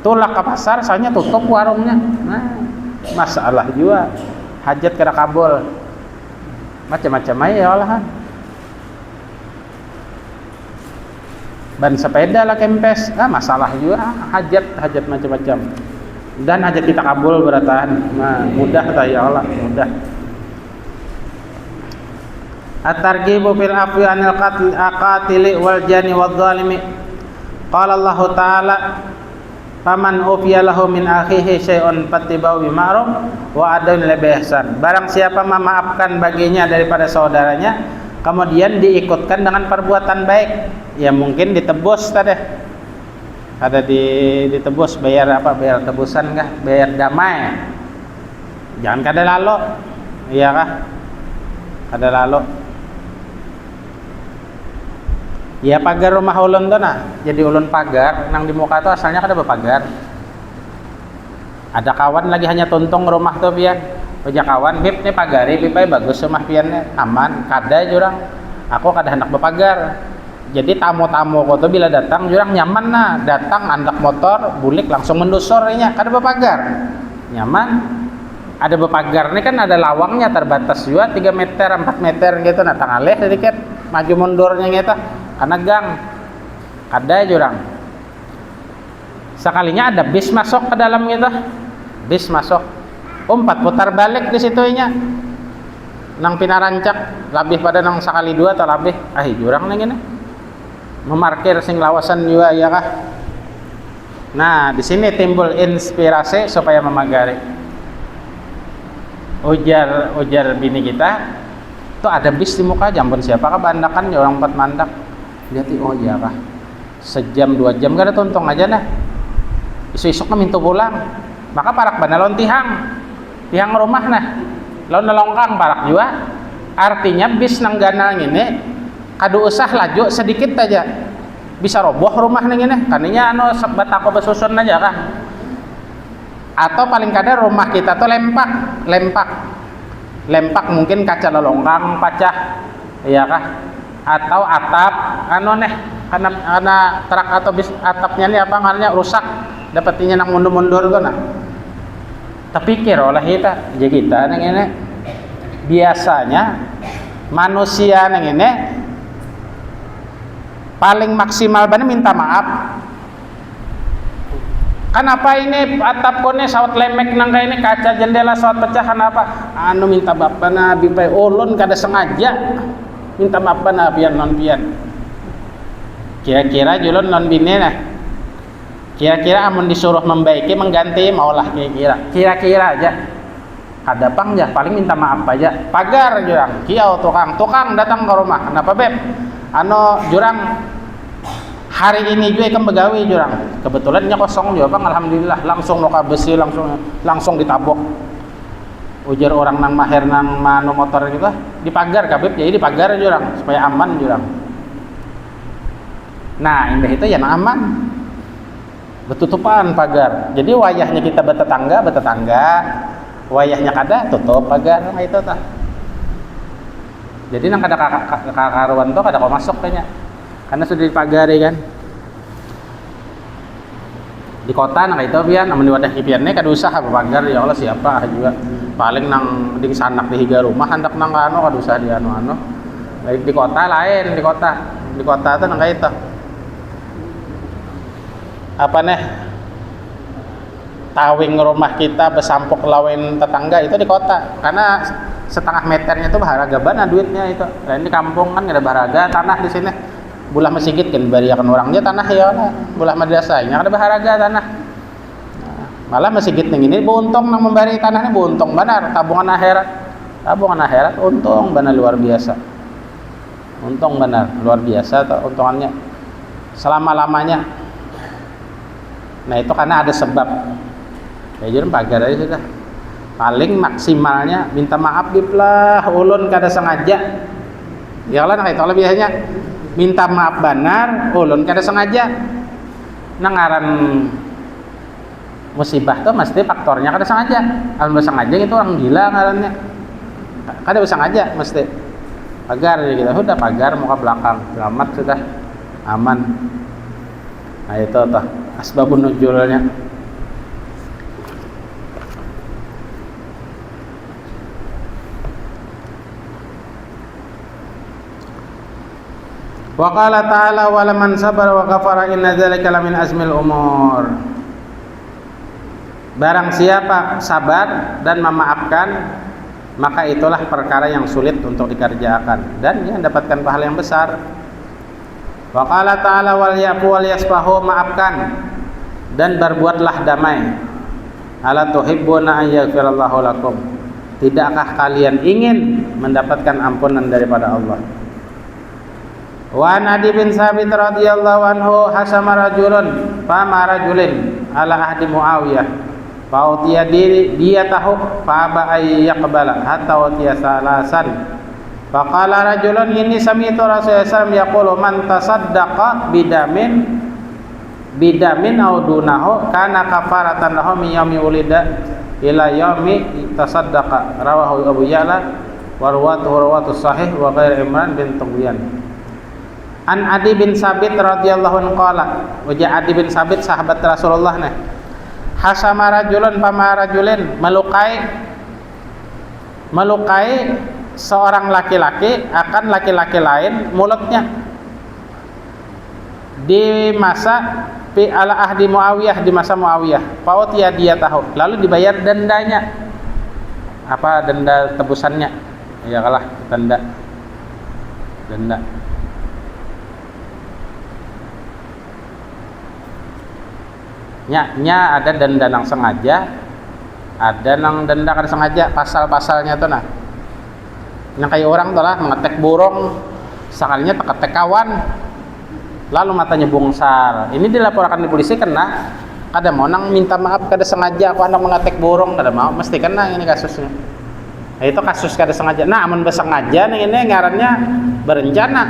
Tolak ke pasar soalnya tutup warungnya. Nah, masalah juga. Hajat kada kabul. Macam-macam aja ya olahan. Ban sepeda lah kempes, masalah juga hajat macam-macam. Dan hajat kita kabul beratahan, mudah kata ya Allah, mudah. At-targhibu fil afwi anil qatili wal jani wal zalimi. Qala Allah Ta'ala faman ufiya lahu min akhihi syai'un fattiba'u bima'ruf wa adun bil ihsan. Barang siapa memaafkan baginya daripada saudaranya kemudian diikutkan dengan perbuatan baik, ya mungkin ditebus tadi. Ada ditebus bayar apa? Bayar tebusan kah? Bayar damai. Jangan kada lalu. Iya kah? Kada lalu. Ya pagar rumah ulun tuh nah, jadi ulun pagar nang di muka tuh asalnya kada berpagar. Ada kawan lagi hanya tuntung rumah tuh pian. Punya kawan, bib nih pagari, bib bagus rumah pian aman, kada jurang. Aku kada hendak berpagar. Jadi tamu-tamu ko tuh bila datang jurang nyaman nah, datang andak motor bulik langsung mendusornya kada bepagar nyaman. Ada bepagar ini kan ada lawangnya terbatas juga 3 meter 4 meter gitu nah tangaleh sedikit maju mundurnya gitu karena gang ada jurang sekalinya ada bis masuk ke dalam gitu bis masuk 4 putar balik di situnya nang pinarancak lebih pada nang sekali 2 atau lebih jurang nang ini memarkir sing lawasan juga ya kah. Nah di sini timbul inspirasi supaya memagari. Ujar bini kita tuh ada bis di muka jambon siapa kah bandakan ya orang 4 mandak lihat oh iya kah sejam 2 jam gak ada tuntung aja nah isu-isu kan minta pulang maka parak banalon tihang rumah nah lawan nelongkang parak juga artinya bis nang ganang ini kadu usah laju sedikit aja bisa roboh rumah nang ini kaninya batako besusun aja kah atau paling kadang rumah kita tuh lempak mungkin kaca lelongkang pecah iya kah atau atap karena terak atau bis atapnya ini apa ngarannya rusak dapatnya nang mundur tuh nah terpikir oleh kita nang ini biasanya manusia nang ini paling maksimal banget minta maaf. Kenapa ini atap kone sawat lemek nang ini kaca jendela sawat pecah kenapa? Minta maaf na bipay ulun kada sengaja. Minta maaf na pian non pian. Kira-kira julun non bini nah. Kira-kira amun disuruh membaiki mengganti maulah kira-kira aja. Ada pang ya paling minta maaf aja. Pagar jurang. Kiau tukang datang ke rumah. Kenapa beb? Jurang hari ini juga kan begawi jurang kebetulannya kosong juga bang alhamdulillah langsung loka besi langsung ditabok ujar orang nang mahir nang manu motor gitu dipagar kabib jadi dipagar jurang supaya aman jurang nah indah itu ya nang aman betutupan pagar jadi wayahnya kita betetangga wayahnya kada tutup pagar nah itu tah jadi nang kada karuan tuh kada kau masuk kayaknya karena sudah dipagari kan di kota nang itu pian amun wadah kipiannya kada usah pagar ya Allah siapa juga paling nang di sanak di higa rumah hendak nang kada usah di baik di kota lain di kota tuh nang itu apa nih tawing rumah kita besampuk lawan tetangga itu di kota karena setengah meternya itu baharaga bana duitnya itu lain di kampung kan ada baharaga tanah di sini bulah masjid kan bariakan orangnya tanah ya lah bulah madrasahnya ada baharaga tanah nah, malah masjid ini buntung nang memberi tanahnya buntung benar tabungan akhirat untung benar luar biasa untungannya selama-lamanya nah itu karena ada sebab ya jadi pagar aja sudah paling maksimalnya minta maaf diplah ulun kada sengaja ya lah nah itu lah biasanya minta maaf benar ulun kada sengaja nangaran musibah tuh mesti faktornya kada sengaja kalau sengaja itu orang gila ngarannya kada sengaja mesti pagar gitu udah pagar muka belakang selamat sudah aman nah itu tuh asbabun nuzulnya wa qala ta'ala wa laman sabara wa ghafara inna dzalika lamin azmil umur barang siapa sabar dan memaafkan maka itulah perkara yang sulit untuk dikerjakan dan dia mendapatkan pahala yang besar. Wa qala ta'ala wal yafu wal yasfahu maafkan dan berbuatlah damai. Ala tuhibbuna an yaghfirallahu lakum. Tidakkah kalian ingin mendapatkan ampunan daripada Allah? Wa Nadi bin Sabit radhiyallahu anhu hasama rajulun fama rajulin ala ahdi Muawiyah fa utiya dia tahu fa ba ay yaqbala hatta utiya salasan fa qala rajulun inni sami'tu Rasulullah sallallahu yaqulu man tasaddaqa bidamin aw dunahu kana kafaratan lahu min yaumi ulida ila yaumi tasaddaqa rawahu Abu Ya'la wa rawatu sahih wa ghair Imran bin Tughyan. An Adi bin Sabit radhiyallahu anhu qala, wajah Adi bin Sabit sahabat Rasulullah nih. Hasama rajulun pama rajulin, melukai seorang laki-laki akan laki-laki lain mulutnya di masa fi ala ahdi Muawiyah, di masa Muawiyah. Fautiya dia tahu, lalu dibayar dendanya. Apa denda tebusannya? Ya kalah denda. Nya ada denda nang sengaja, ada nang denda kan sengaja, pasal-pasalnya tuh nah. Yang kayak orang tuh lah mengetek burung, sekalinya teketek kawan, lalu matanya bungsar. Ini dilaporkan di polisi kena, kada mau nang minta maaf kada sengaja aku anak mengetek burung, kada mau, mesti kena ini kasusnya. Nah, itu kasus kada sengaja. Nah, amun bersengaja nih ini ngarannya berencana.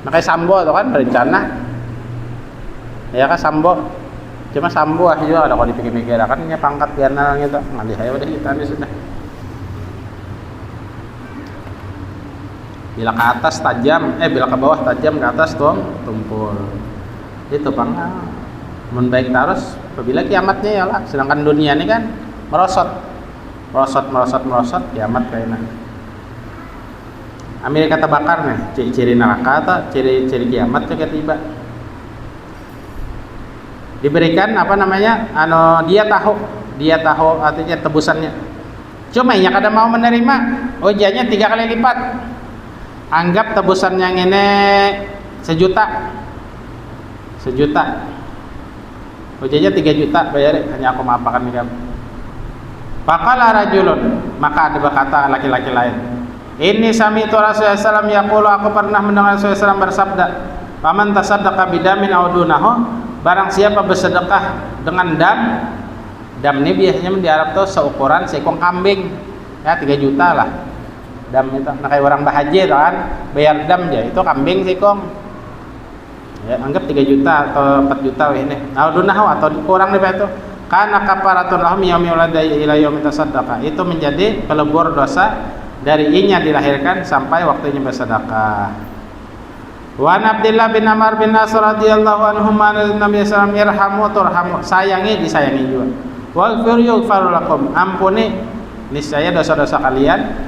Nah, kayak sambo tuh kan berencana. Ya kan sambo. Cuma sambo aja ada kalau dipikir-pikir kan nya pangkat biarna gitu. Ngalih aja udah kita ini sudah. Bila ke atas tajam, bila ke bawah tajam, ke atas tumpul. Itu pangkat. Mun baik terus, apabila kiamatnya ya lah. Sedangkan dunia ini kan merosot, kiamat kayaknya. Amerika terbakar nih, ciri-ciri neraka atau ciri-ciri kiamat juga tiba. Diberikan apa namanya, dia tahu artinya tebusannya. Cuma yang kada mau menerima, ojanya 3 kali lipat. Anggap tebusan yang ini 1 juta. Ojanya 3 juta bayar, hanya aku maafakan nih kamu. Faqala rajulun, maka ada berkata laki-laki lain, ini sami'tu Rasulullah SAW yaqulu, aku pernah mendengar Rasulullah SAW bersabda, faman tasaddaqa bidamin aw dunahu, barang siapa bersedekah dengan dam ini biasanya di Arab tuh seukuran seekor kambing, ya 3 juta lah dam itu. Nah kayak orang bahaji kan bayar dam aja, itu kambing seekor, ya anggap 3 juta atau 4 juta ini. Aw dunahu atau kurang dari itu, karena kafaratun lahum yaumi waladai ila yaumi tasaddaqa, itu menjadi pelebur dosa dari inya dilahirkan sampai waktunya bersedekah. Wa Abdullah bin Amr bin As radhiyallahu anhuma Nabi sallallahu alaihi wasallam irhamu turhamu, sayangi disayangi juga. Waghfir yughfar lakum, ampuni niscaya dosa-dosa kalian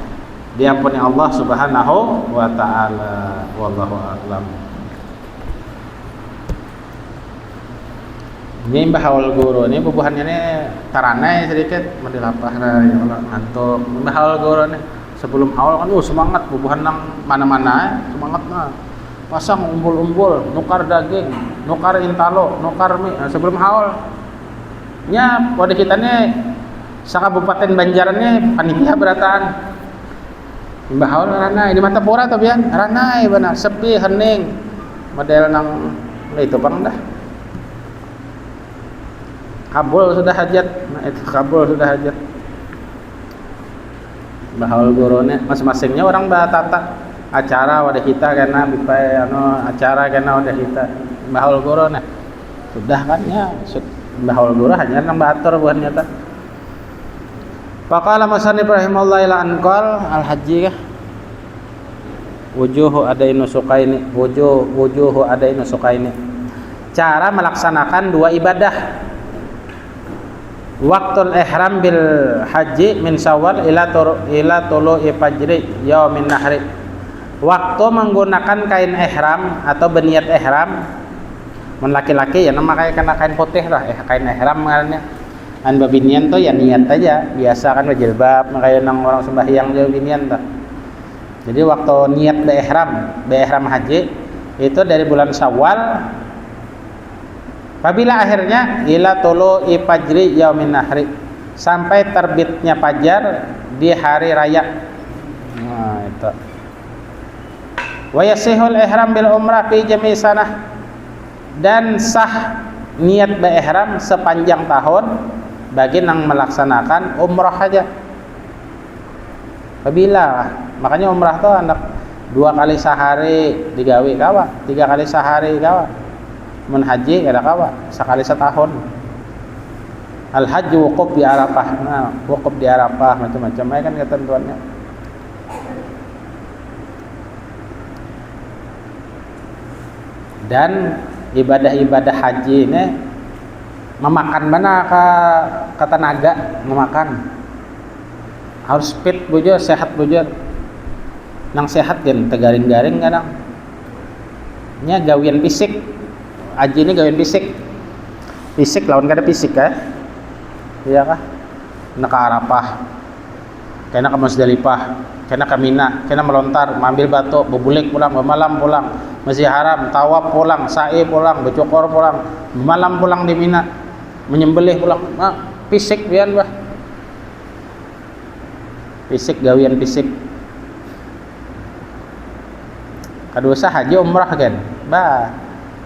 diampuni Allah Subhanahu wa taala. Wallahu a'lam. Ini bahawal guru ini bubuhannya ini taranai sedikit mendilapah ya Allah ngantuk. Bahawal guru ini sebelum awal kan semangat bubuhan nang mana-mana semangat nah. Pasang umbul-umbul, nukar daging, nukar intalo, nukar mie. Nah, sebelum haul nya pada kita nih sakabupaten Banjaran nih panitia berataan imbah haul ranai di mata pura tuh bian ranai benar sepi hening model nang itu bang dah kabul sudah hajat. Nah itu kabul sudah hajat bahawal gurone masing-masingnya orang batata acara wadah kita karena bipai acara karena wadah kita bahawal gurone sudah kan ya bahawal guru hanya nang batur bukan nyata. Faqala Musannif rahimahullah ila anqal al haji kah wujuhu adainu suqaini, wujuhu adainu suqaini, cara melaksanakan 2 ibadah. Waktul ihram bil haji min Syawal ila tulu'i fajri yaumin nahri. Waktu menggunakan kain ihram atau berniat ihram, mun laki-laki ya nama kena kain putih lah, kain ihram ngarannya. An babinian tuh ya niat aja, biasa kan jilbab, kayak nang orang sembahyang jauh binian tuh. Jadi waktu niat ihram haji itu dari bulan Syawal. Apabila akhirnya ila tulu'i fajri yaumin nahri, sampai terbitnya fajar di hari raya. Nah, itu. Wa yasihul ihram bil umrah fi jami' sanah, dan sah niat berihram sepanjang tahun bagi yang melaksanakan umrah saja. Apabila makanya umrah tuh anak 2 kali sehari digawe kawa, 3 kali sehari kawa. Mun haji kada kawa sekali setahun. Al haji wukuf di Arafah. Nah, wukuf di Arafah macam-macam kan ketentuannya. Dan ibadah-ibadah haji ini memakan mana ke tenaga, memakan harus fit bujur, sehat bujur. Nang sehat kan tegaring-garing kadang nya gawian fisik. Haji ini gawian fisik lawan kada fisik iya kah, kena ke Arafah, kena ke Musdalifah, kena ke Mina, kena melontar, mengambil batu, bebulik pulang, bermalam pulang, Masjid Haram, tawaf pulang, sa'i pulang, bercokor pulang, malam pulang di Mina, menyembelih pulang. Fisik pian bah, fisik gawian fisik. Kadua haji umrah kan, bah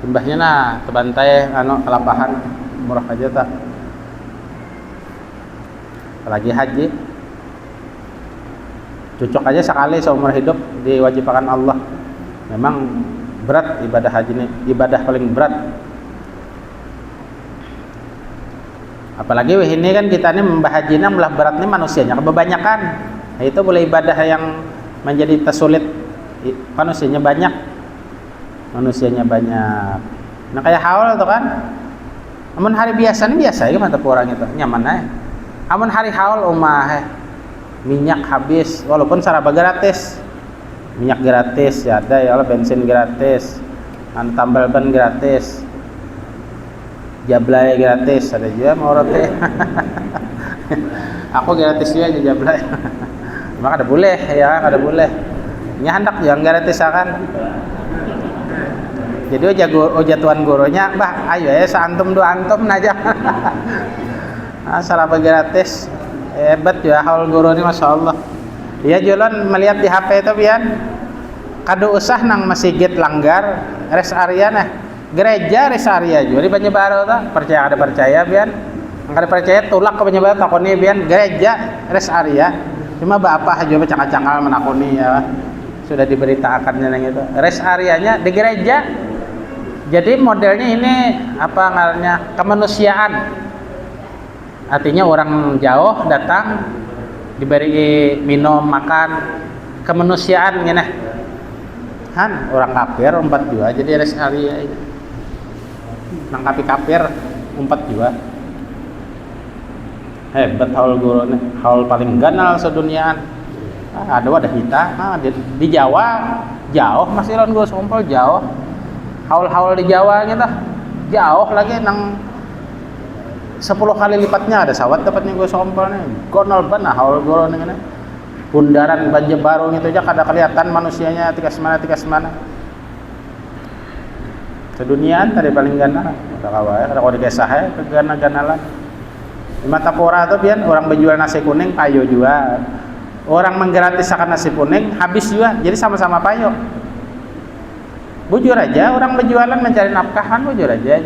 timbahnya nah tebantai kelapahan umrah aja tak. Apalagi haji cocok aja sekali seumur hidup diwajibkan Allah. Memang berat ibadah haji ini, ibadah paling berat. Apalagi ini kan kita ini membahajina belah berat ini manusianya kebanyakan. Nah, itu boleh ibadah yang menjadi tersulit, manusianya banyak. Nah kayak haul itu kan, amun hari biasa ini biasa ya mantap orang itu nyaman aja. Amun hari haul minyak habis, walaupun saraba gratis, minyak gratis ya ada ya, bensin gratis, tambal ban gratis, jablay gratis, ada juga mau roti. Aku gratis juga aja jablay. Maka ada boleh ya, ada boleh. Nya hendak yang gratis akan. Jadi oja tuan gurunya, bah ayo ya seantum dua antum aja. Saraba gratis. Hebat ya haul guru ini Masya Allah. Iya jualan melihat di HP itu pian kado usah nang masjid langgar rest area nah gereja rest area juga di Banjarbaru tak percaya ada percaya pian angkat percaya tulak ke Banjarbaru takoni pian gereja rest area cuma bapak aja cakal-cakal menakoni ya sudah diberitakannya yang itu rest areanya di gereja. Jadi modelnya ini apa ngarannya kemanusiaan. Artinya orang jauh datang diberi minum makan kemanusiaan gini kan orang kafir umpat juga jadi rest area ini nangkapi kafir umpat juga hebat haul guru nih haul paling ganal seduniaan. Ada wadah kita di Jawa jauh masih lawan guru sompol jauh haul-haul di Jawa gitu jauh lagi nang 10 kali lipatnya ada sawat dapatnya gue sompol nih gonol ban haul goro nih bundaran Banjarbaru gitu aja kada kelihatan manusianya tikas mana seduniaan tadi paling ganal ada kawai ada kode kesah ya kegana-ganalan di Matapura tuh pian orang berjual nasi kuning payo juga orang menggratiskan nasi kuning habis juga jadi sama-sama payo bujur aja orang berjualan mencari nafkahan bujur aja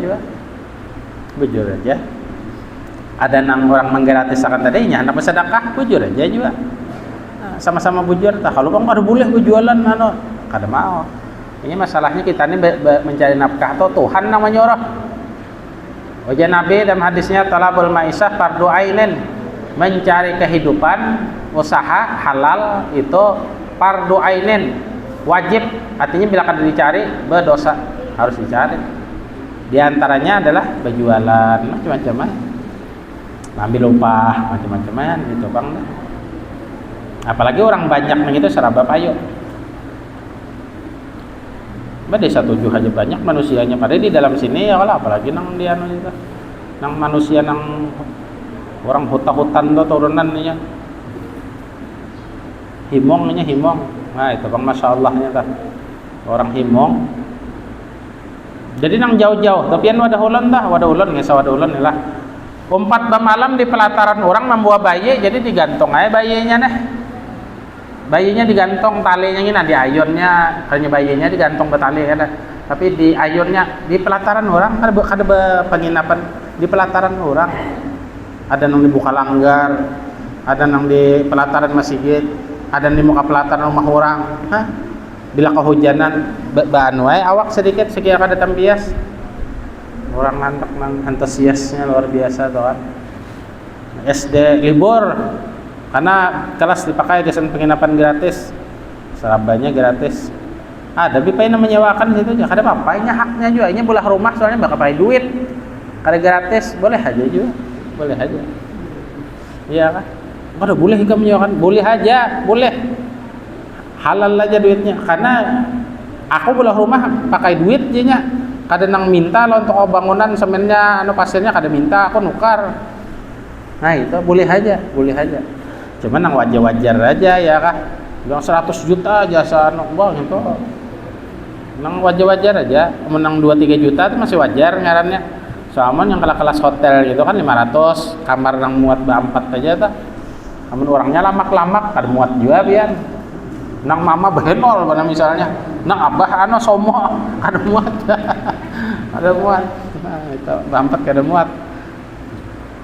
ada nang orang menggratiskan tadinya hendak bersedekah bujur aja juga sama-sama bujur tak kalau bang ada boleh berjualan kada mau ini masalahnya kita ini mencari nafkah atau Tuhan namanya orang wajah Nabi dalam hadisnya talabul maisah fardu ainin mencari kehidupan usaha halal itu fardu ainin wajib artinya bila kada dicari berdosa harus dicari di antaranya adalah berjualan macam-macam ambil upah macam-macam gitu bang apalagi orang banyak begitu seraba payo desa 7 aja banyak manusianya padahal di dalam sini ya kalau apalagi nang dia itu nang manusia nang orang hutan tuh turunan nih himong nah itu bang Masya Allahnya kan orang himong jadi nang jauh-jauh tapi wadah ulun ngesa wadah ulun lah umpat bamalam di pelataran orang membawa bayi jadi digantung aja bayinya digantung talinya ini di ayunnya hanya bayinya digantung betali ya tapi di ayunnya di pelataran orang ada penginapan di pelataran orang ada nang di Bukalanggar ada nang di pelataran masjid ada di muka pelataran rumah orang bila kehujanan bahan wae awak sedikit sekira kada tambias orang ngantek nang antusiasnya luar biasa tuh kan SD libur karena kelas dipakai desain penginapan gratis serabanya gratis Ada bipain menyewakan situ aja. Kada apa-apa, ini haknya juga. Ini bolah rumah soalnya bakal pakai duit. Kada gratis, boleh aja juga. Boleh aja. Iya kan? Kada boleh hingga menyewakan, boleh aja, boleh. Halal aja duitnya. Karena aku bolah rumah pakai duit aja nya. Kada nang minta lo untuk bangunan semennya pasirnya kada minta, aku nukar. Nah, itu boleh aja, boleh aja. Cuman nang wajar-wajar aja ya kah? Bilang 100 juta jasa bang itu. Nang wajar-wajar aja, menang 2-3 juta itu masih wajar ngarannya. Soalnya yang kelas hotel gitu kan 500, kamar nang muat berempat aja ta. Amun orangnya lamak-lamak kada muat juga pian. Nang mama benol mana misalnya, nang abah somo kada muat. Kada muat. Nah, itu berempat kada muat.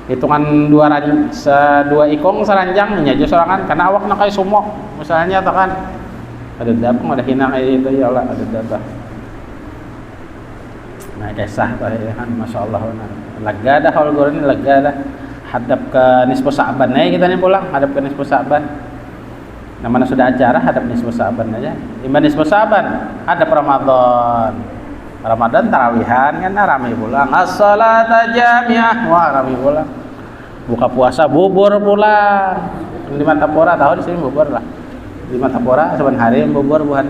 Hitungan dua ikong seranjang aja sorangan karena awak nak kayak sumo misalnya atau kan ada dapang ada hina kayak itu ya Allah ada dapang. Nah kisah ya kan masya Allah lega dah kalau gue ini lega dah hadap ke nisfu Sa'ban kita nih pulang hadap ke nisfu Sa'ban. Nah mana sudah acara hadap nisfu Sa'ban aja. Imban nisfu Sa'ban hadap Ramadan tarawihan kan ramai pulang as-salata jami'ah wah ramai pulang buka puasa bubur pulang di Matapura tahu di sini bubur lah di Matapura saban hari bubur buhan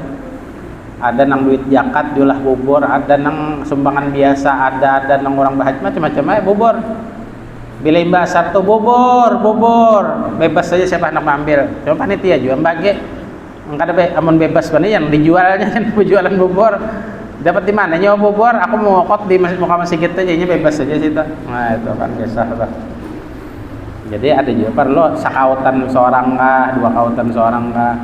ada nang duit zakat julah bubur ada nang sumbangan biasa ada nang orang bahaji macam-macam aja bubur bila imbasar tuh bubur bebas saja siapa nak ambil cuma panitia juga bagi engkau ada amun bebas pani yang dijualnya kan jualan bubur dapat di mana nyawa bubur aku mau ngokot di muka masjid aja ini bebas saja sih nah itu kan kisah lah jadi ada juga perlu sakautan seorang kah 2 kautan seorang kah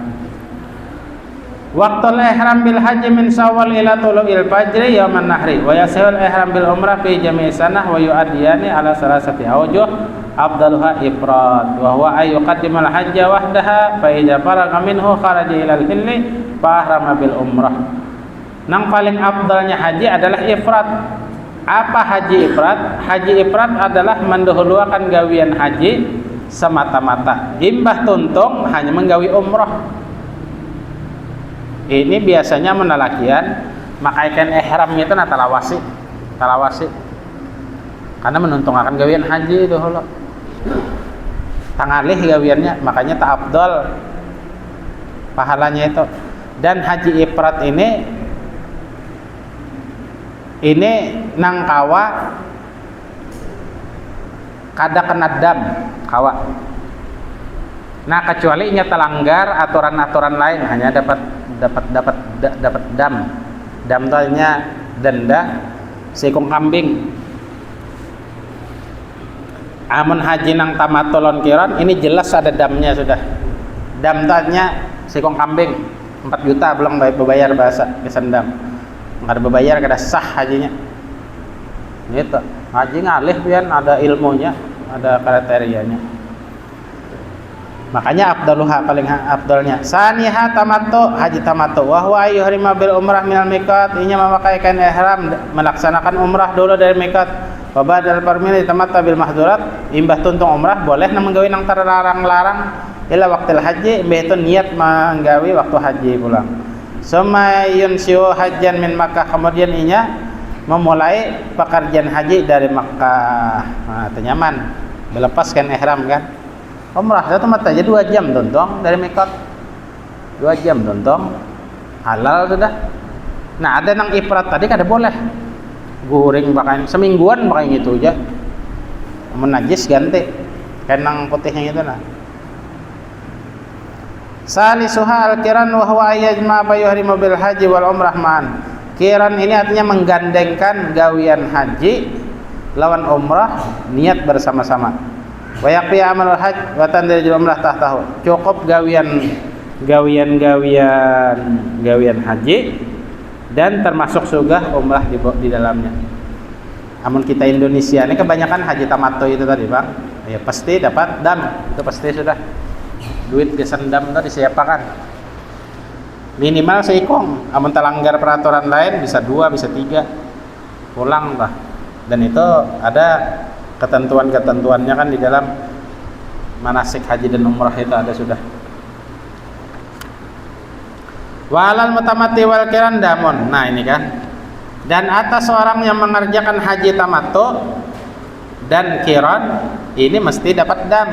waktu ihram bil haji min Syawal ila tulu'il fajri yauman nahri wa yasihul ihram bil umrah fi jami'i sanah wa yu'adiyani ala salasati awjuh afdaluha ifrad wa huwa ay yuqaddimal hajja wahdaha fa idza faraga minhu kharaja ila al-hilli fa ahrama bil umrah. Nang paling afdalnya haji adalah ifrat. Apa haji ifrat? Haji ifrat adalah mendahulukan gawian haji semata-mata. Imbah tuntung hanya menggawi umrah. Ini biasanya menalakian makaikan ihram itu talawasi. Karena menuntung akan gawian haji dahulu. Tangalih gawiannya, makanya tak afdal pahalanya itu. Dan haji ifrat ini nang kawa kada kena dam kawa. Nah kecuali nya telanggar aturan-aturan lain hanya dapat dam. Dam itu hanya denda seekong kambing. Amun haji nang tamatulon kiron ini jelas ada damnya sudah. Dam itu hanya seekong kambing 4 juta belum bayar bahasa kesan dam. Nggak ada berbayar kada sah hajinya gitu. Haji ngalih pian ada ilmunya ada kriterianya makanya afdaluha paling afdalnya saniha tamattu haji tamattu wa huwa yuhrima bil umrah minal miqat inya memakaikan ihram melaksanakan umrah dulu dari miqat wa badal parmil tamatta bil mahdurat imbah tuntung umrah boleh nang menggawi nang terlarang-larang ila waqtil haji imbah itu niat menggawi waktu haji pulang. Sumayun siu hajan min Makkah kemudian inya memulai pekerjaan haji dari Makkah. Nah, tenyaman melepaskan ihram kan. Umrah itu mata aja 2 jam tontong dari Miqat. 2 jam tontong halal sudah. Nah, ada nang ifrat tadi kada boleh. Goreng pakai semingguan pakai gitu aja. Menajis ganti. Kan nang putihnya itu nah. Salisuha al-kiran wa huwa yajma bayuhrimu bil haji wal umrah man. Kiran ini artinya menggandengkan gawian haji lawan umrah niat bersama-sama. Wa yaqi amalul hajj wa tandirul umrah tahtahu. Cukup gawian haji dan termasuk juga umrah di dalamnya. Namun kita Indonesia ini kebanyakan haji tamattu itu tadi, Bang. Ya pasti dapat dam, itu pasti sudah. Duit kesendam tadi disiapakan minimal seikong amun telanggar peraturan lain bisa 2 bisa 3 pulang lah dan itu ada ketentuan-ketentuannya kan di dalam manasik haji dan umrah itu ada sudah. Walal mutamati wal kiran damun. Nah ini kan. Dan atas orang yang mengerjakan haji tamattu dan kiran ini mesti dapat dam.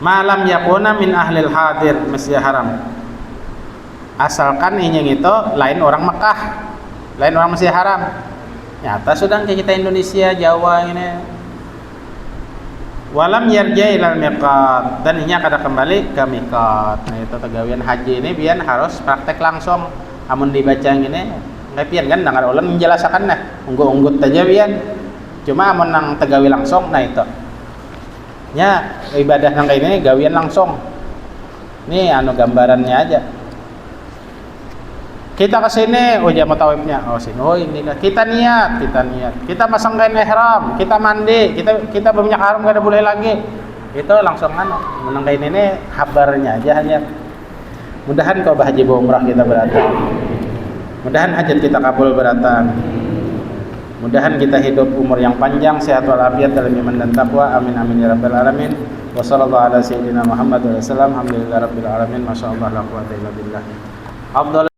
Malam yakuna min ahlil hadir Masjidil Haram. Asalkan ini itu lain orang Mekah, lain orang Masjidil Haram. Nyata sudah kayak kita Indonesia, Jawa ini. Walam yarja ilal miqat, dan ini akan kembali ke miqat. Nah itu tegawian haji ini biar harus praktek langsung. Amun dibaca ini nggak pian kan, dengar ulang menjelaskan nah, unggut aja pian. Cuma amun nang tegawi langsung, nah itu. Nya ibadah nang kayak ini gawian langsung. Nih anu gambarannya aja. Kita ke sini, oh jamu tawifnya, oh sini, oh ini kita niat, kita pasang kain ihram, kita mandi, kita berminyak haram gak ada boleh lagi, itu langsung kan, menang kain ini kabarnya aja hanya. Mudahan kau haji umrah kita beratan, mudahan hajat kita kabul beratan, mudahan kita hidup umur yang panjang, sehat walafiat dalam iman dan taqwa, amin amin ya rabbal alamin. Wassallallahu ala sayyidina Muhammad wa sallam, alhamdulillah rabbil alamin, masyaallah la quwwata illa billah. Afdal